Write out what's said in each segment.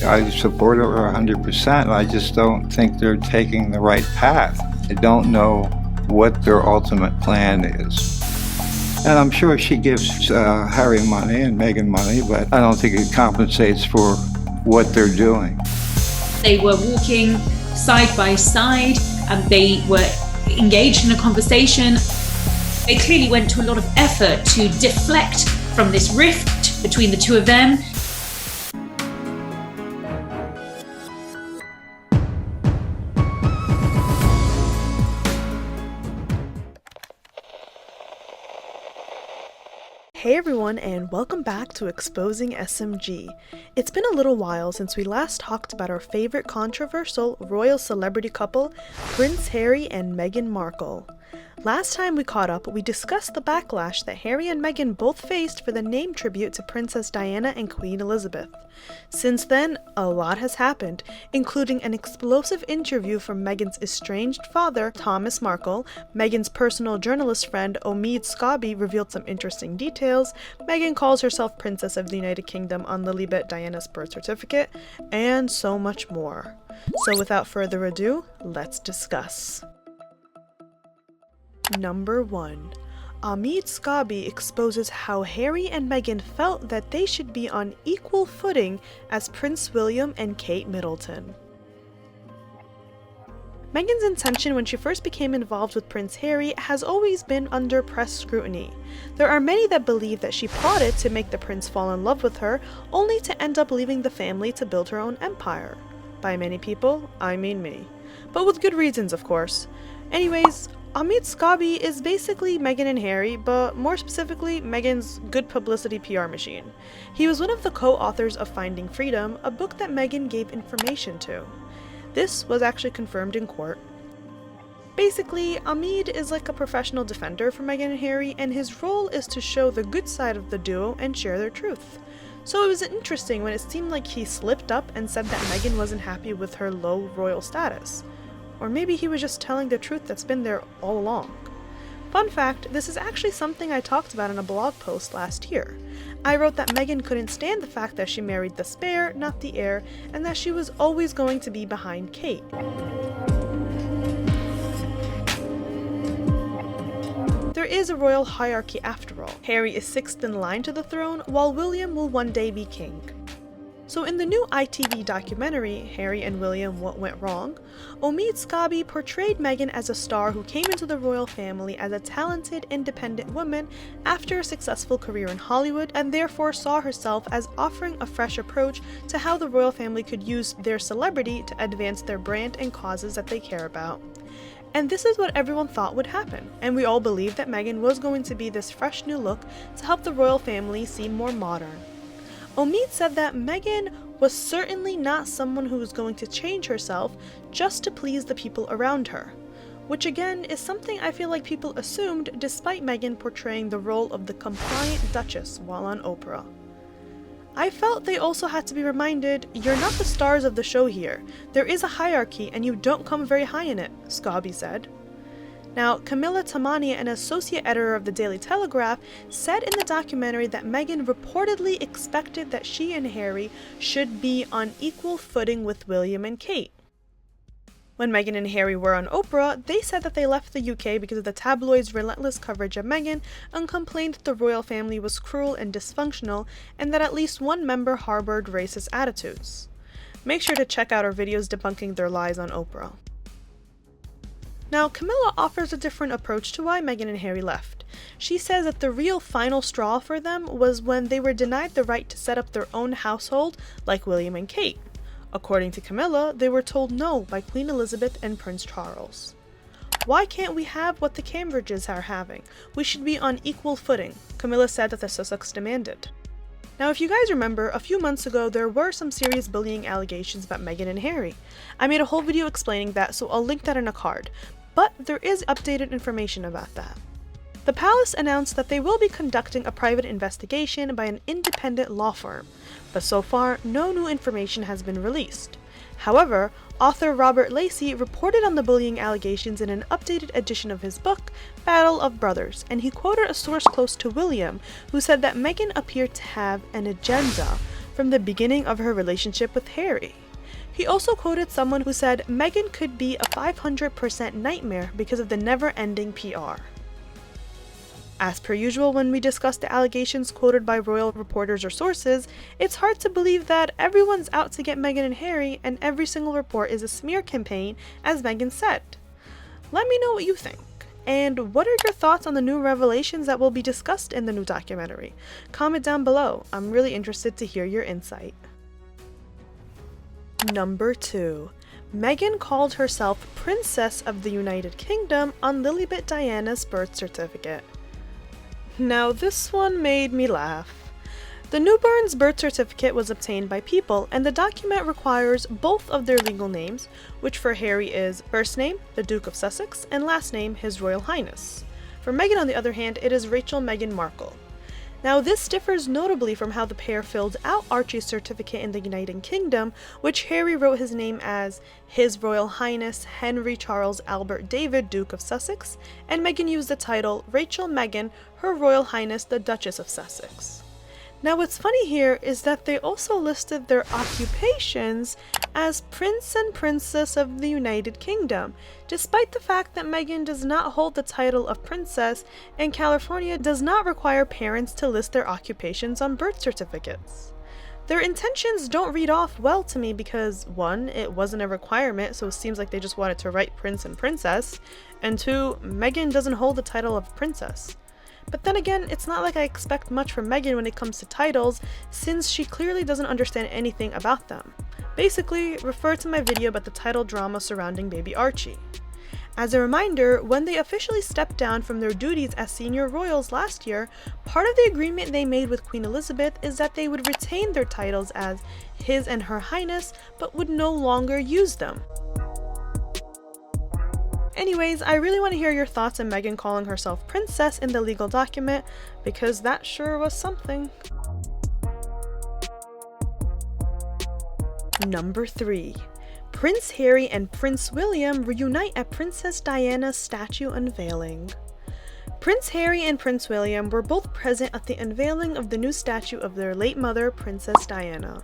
I support her 100%. I just don't think they're taking the right path. I don't know what their ultimate plan is. And I'm sure she gives Harry money and Meghan money, but I don't think it compensates for what they're doing. They were walking side by side and they were engaged in a conversation. They clearly went to a lot of effort to deflect from this rift between the two of them. Hey everyone, and welcome back to Exposing SMG. It's been a little while since we last talked about our favorite controversial royal celebrity couple, Prince Harry and Meghan Markle. Last time we caught up, we discussed the backlash that Harry and Meghan both faced for the name tribute to Princess Diana and Queen Elizabeth. Since then, a lot has happened, including an explosive interview from Meghan's estranged father, Thomas Markle. Meghan's personal journalist friend, Omid Scobie, revealed some interesting details. Meghan calls herself Princess of the United Kingdom on Lilibet, Diana's birth certificate, and so much more. So without further ado, let's discuss. Number 1. Omid Scobie exposes how Harry and Meghan felt that they should be on equal footing as Prince William and Kate Middleton. Meghan's intention when she first became involved with Prince Harry has always been under press scrutiny. There are many that believe that she plotted to make the prince fall in love with her, only to end up leaving the family to build her own empire. By many people, I mean me. But with good reasons, of course. Anyways, Omid Scobie is basically Meghan and Harry, but more specifically, Meghan's good publicity PR machine. He was one of the co-authors of Finding Freedom, a book that Meghan gave information to. This was actually confirmed in court. Basically, Omid is like a professional defender for Meghan and Harry, and his role is to show the good side of the duo and share their truth. So it was interesting when it seemed like he slipped up and said that Meghan wasn't happy with her low royal status. Or maybe he was just telling the truth that's been there all along. Fun fact, this is actually something I talked about in a blog post last year. I wrote that Meghan couldn't stand the fact that she married the spare, not the heir, and that she was always going to be behind Kate. There is a royal hierarchy after all. Harry is sixth in line to the throne, while William will one day be king. So in the new ITV documentary, Harry and William: What Went Wrong, Omid Scobie portrayed Meghan as a star who came into the royal family as a talented, independent woman after a successful career in Hollywood, and therefore saw herself as offering a fresh approach to how the royal family could use their celebrity to advance their brand and causes that they care about. And this is what everyone thought would happen, and we all believed that Meghan was going to be this fresh new look to help the royal family seem more modern. Omid said that Meghan was certainly not someone who was going to change herself just to please the people around her, which again is something I feel like people assumed despite Meghan portraying the role of the compliant duchess while on Oprah. I felt they also had to be reminded, you're not the stars of the show here. There is a hierarchy and you don't come very high in it, Scobie said. Now, Camilla Tamani, an associate editor of the Daily Telegraph, said in the documentary that Meghan reportedly expected that she and Harry should be on equal footing with William and Kate. When Meghan and Harry were on Oprah, they said that they left the UK because of the tabloids' relentless coverage of Meghan and complained that the royal family was cruel and dysfunctional and that at least one member harbored racist attitudes. Make sure to check out our videos debunking their lies on Oprah. Now, Camilla offers a different approach to why Meghan and Harry left. She says that the real final straw for them was when they were denied the right to set up their own household like William and Kate. According to Camilla, they were told no by Queen Elizabeth and Prince Charles. Why can't we have what the Cambridges are having? We should be on equal footing, Camilla said that the Sussex demanded. Now, if you guys remember, a few months ago there were some serious bullying allegations about Meghan and Harry. I made a whole video explaining that, so I'll link that in a card. But there is updated information about that. The palace announced that they will be conducting a private investigation by an independent law firm, but so far no new information has been released. However, author Robert Lacey reported on the bullying allegations in an updated edition of his book, Battle of Brothers, and he quoted a source close to William who said that Meghan appeared to have an agenda from the beginning of her relationship with Harry. He also quoted someone who said Meghan could be a 500% nightmare because of the never-ending PR. As per usual when we discuss the allegations quoted by royal reporters or sources, it's hard to believe that everyone's out to get Meghan and Harry and every single report is a smear campaign, as Meghan said. Let me know what you think. And what are your thoughts on the new revelations that will be discussed in the new documentary? Comment down below. I'm really interested to hear your insight. Number 2. Meghan called herself Princess of the United Kingdom on Lilibet Diana's birth certificate. Now this one made me laugh. The newborn's birth certificate was obtained by People, and the document requires both of their legal names, which for Harry is first name, the Duke of Sussex, and last name, His Royal Highness. For Meghan, on the other hand, it is Rachel Meghan Markle. Now this differs notably from how the pair filled out Archie's certificate in the United Kingdom, which Harry wrote his name as His Royal Highness Henry Charles Albert David Duke of Sussex, and Meghan used the title Rachel Meghan Her Royal Highness the Duchess of Sussex. Now what's funny here is that they also listed their occupations as Prince and Princess of the United Kingdom, despite the fact that Meghan does not hold the title of princess and California does not require parents to list their occupations on birth certificates. Their intentions don't read off well to me because 1, it wasn't a requirement, so it seems like they just wanted to write Prince and Princess, and 2, Meghan doesn't hold the title of princess. But then again, it's not like I expect much from Meghan when it comes to titles, since she clearly doesn't understand anything about them. Basically, refer to my video about the title drama surrounding baby Archie. As a reminder, when they officially stepped down from their duties as senior royals last year, part of the agreement they made with Queen Elizabeth is that they would retain their titles as His and Her Highness, but would no longer use them. Anyways, I really want to hear your thoughts on Meghan calling herself princess in the legal document, because that sure was something. Number 3. Prince Harry and Prince William reunite at Princess Diana's statue unveiling. Prince Harry and Prince William were both present at the unveiling of the new statue of their late mother, Princess Diana.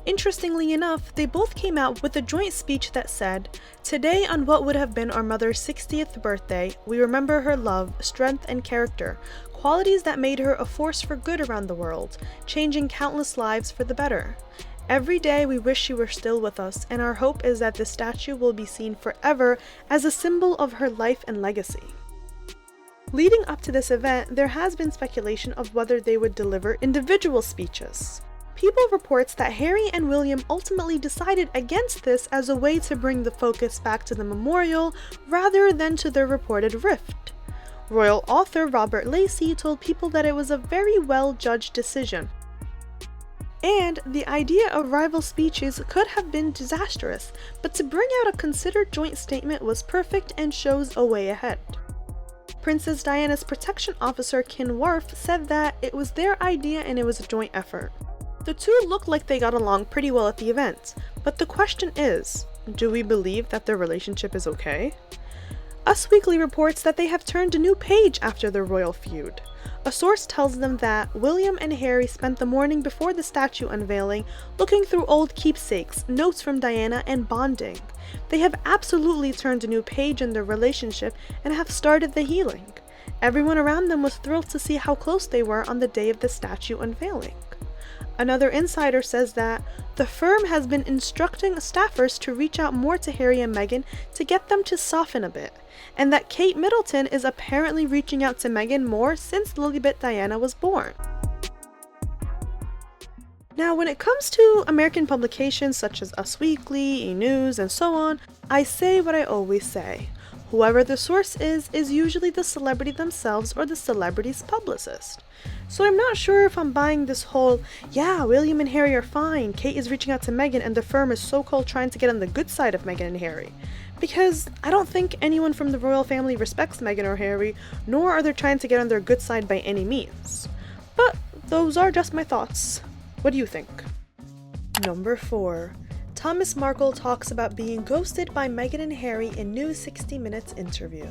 Interestingly enough, they both came out with a joint speech that said, "Today on what would have been our mother's 60th birthday, we remember her love, strength, and character, qualities that made her a force for good around the world, changing countless lives for the better. Every day we wish she were still with us, and our hope is that this statue will be seen forever as a symbol of her life and legacy." Leading up to this event, there has been speculation of whether they would deliver individual speeches. People reports that Harry and William ultimately decided against this as a way to bring the focus back to the memorial rather than to their reported rift. Royal author Robert Lacey told People that it was a very well-judged decision, and the idea of rival speeches could have been disastrous, but to bring out a considered joint statement was perfect and shows a way ahead. Princess Diana's protection officer Ken Worf said that it was their idea and it was a joint effort. The two looked like they got along pretty well at the event, but the question is, do we believe that their relationship is okay? Us Weekly reports that they have turned a new page after their royal feud. A source tells them that William and Harry spent the morning before the statue unveiling looking through old keepsakes, notes from Diana, and bonding. They have absolutely turned a new page in their relationship and have started the healing. Everyone around them was thrilled to see how close they were on the day of the statue unveiling. Another insider says that the firm has been instructing staffers to reach out more to Harry and Meghan to get them to soften a bit, and that Kate Middleton is apparently reaching out to Meghan more since Lilibet Diana was born. Now, when it comes to American publications such as Us Weekly, E! News, and so on, I say what I always say. Whoever the source is usually the celebrity themselves or the celebrity's publicist. So I'm not sure if I'm buying this whole, yeah, William and Harry are fine, Kate is reaching out to Meghan, and the firm is so-called trying to get on the good side of Meghan and Harry. Because I don't think anyone from the royal family respects Meghan or Harry, nor are they trying to get on their good side by any means. But those are just my thoughts. What do you think? Number 4. Thomas Markle talks about being ghosted by Meghan and Harry in new 60 Minutes interview.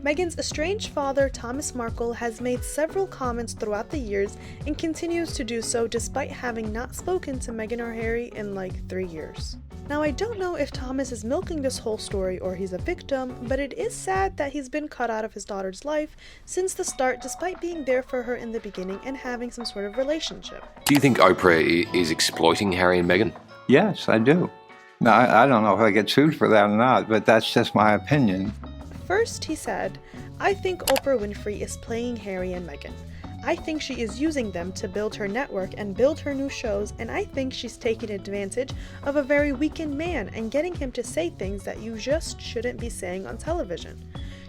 Meghan's estranged father, Thomas Markle, has made several comments throughout the years and continues to do so despite having not spoken to Meghan or Harry in like 3 years. Now, I don't know if Thomas is milking this whole story or he's a victim, but it is sad that he's been cut out of his daughter's life since the start despite being there for her in the beginning and having some sort of relationship. Do you think Oprah is exploiting Harry and Meghan? Yes, I do. Now, I don't know if I get sued for that or not, but that's just my opinion. First, he said, "I think Oprah Winfrey is playing Harry and Meghan. I think she is using them to build her network and build her new shows, and I think she's taking advantage of a very weakened man and getting him to say things that you just shouldn't be saying on television.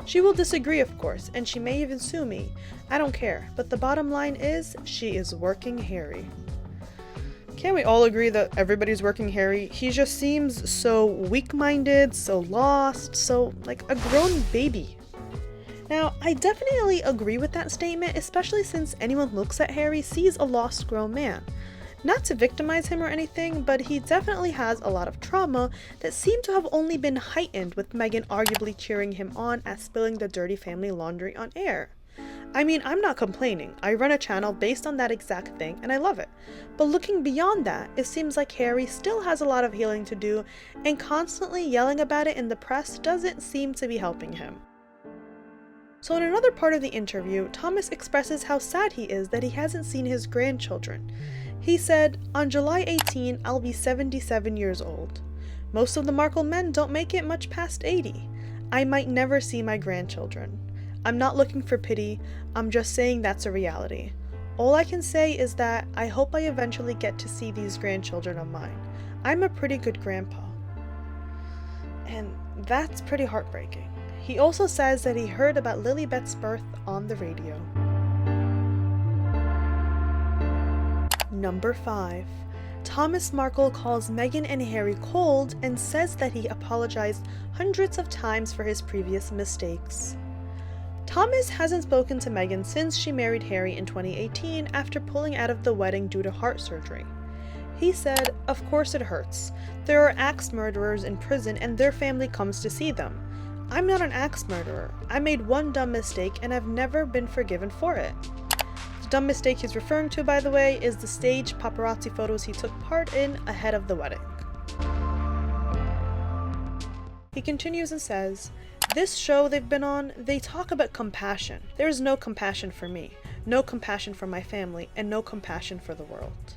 She will disagree, of course, and she may even sue me. I don't care, but the bottom line is, she is working Harry." Can't we all agree that everybody's working Harry? He just seems so weak-minded, so lost, so like a grown baby. Now, I definitely agree with that statement, especially since anyone looks at Harry sees a lost grown man. Not to victimize him or anything, but he definitely has a lot of trauma that seem to have only been heightened with Meghan arguably cheering him on as spilling the dirty family laundry on air. I mean, I'm not complaining. I run a channel based on that exact thing, and I love it. But looking beyond that, it seems like Harry still has a lot of healing to do, and constantly yelling about it in the press doesn't seem to be helping him. So in another part of the interview, Thomas expresses how sad he is that he hasn't seen his grandchildren. He said, "On July 18, I'll be 77 years old. Most of the Markle men don't make it much past 80. I might never see my grandchildren. I'm not looking for pity, I'm just saying that's a reality. All I can say is that I hope I eventually get to see these grandchildren of mine. I'm a pretty good grandpa." And that's pretty heartbreaking. He also says that he heard about Lilibet's birth on the radio. Number 5. Thomas Markle calls Meghan and Harry cold and says that he apologized hundreds of times for his previous mistakes. Thomas hasn't spoken to Meghan since she married Harry in 2018 after pulling out of the wedding due to heart surgery. He said, "Of course it hurts. There are axe murderers in prison and their family comes to see them. I'm not an axe murderer. I made one dumb mistake and I've never been forgiven for it." The dumb mistake he's referring to, by the way, is the staged paparazzi photos he took part in ahead of the wedding. He continues and says, "This show they've been on, they talk about compassion. There is no compassion for me, no compassion for my family, and no compassion for the world."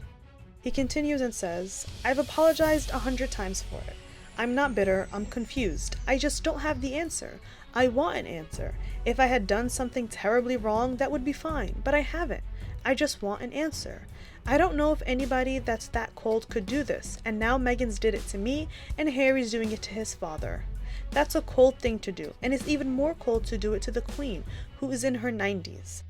He continues and says, "I've apologized 100 times for it. I'm not bitter, I'm confused. I just don't have the answer. I want an answer. If I had done something terribly wrong, that would be fine, but I haven't. I just want an answer. I don't know if anybody that's that cold could do this, and now Meghan's did it to me, and Harry's doing it to his father. That's a cold thing to do, and it's even more cold to do it to the Queen, who is in her 90s.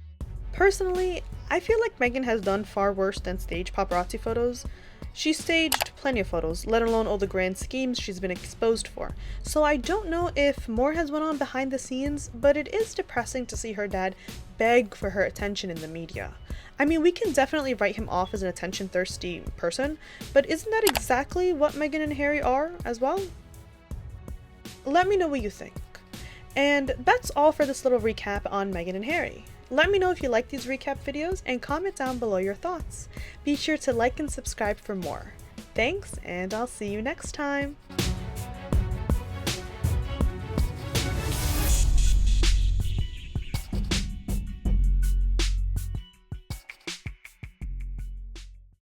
Personally, I feel like Meghan has done far worse than staged paparazzi photos. She staged plenty of photos, let alone all the grand schemes she's been exposed for. So I don't know if more has went on behind the scenes, but it is depressing to see her dad beg for her attention in the media. I mean, we can definitely write him off as an attention-thirsty person, but isn't that exactly what Meghan and Harry are as well? Let me know what you think. And that's all for this little recap on Meghan and Harry. Let me know if you like these recap videos and comment down below your thoughts. Be sure to like and subscribe for more. Thanks, and I'll see you next time.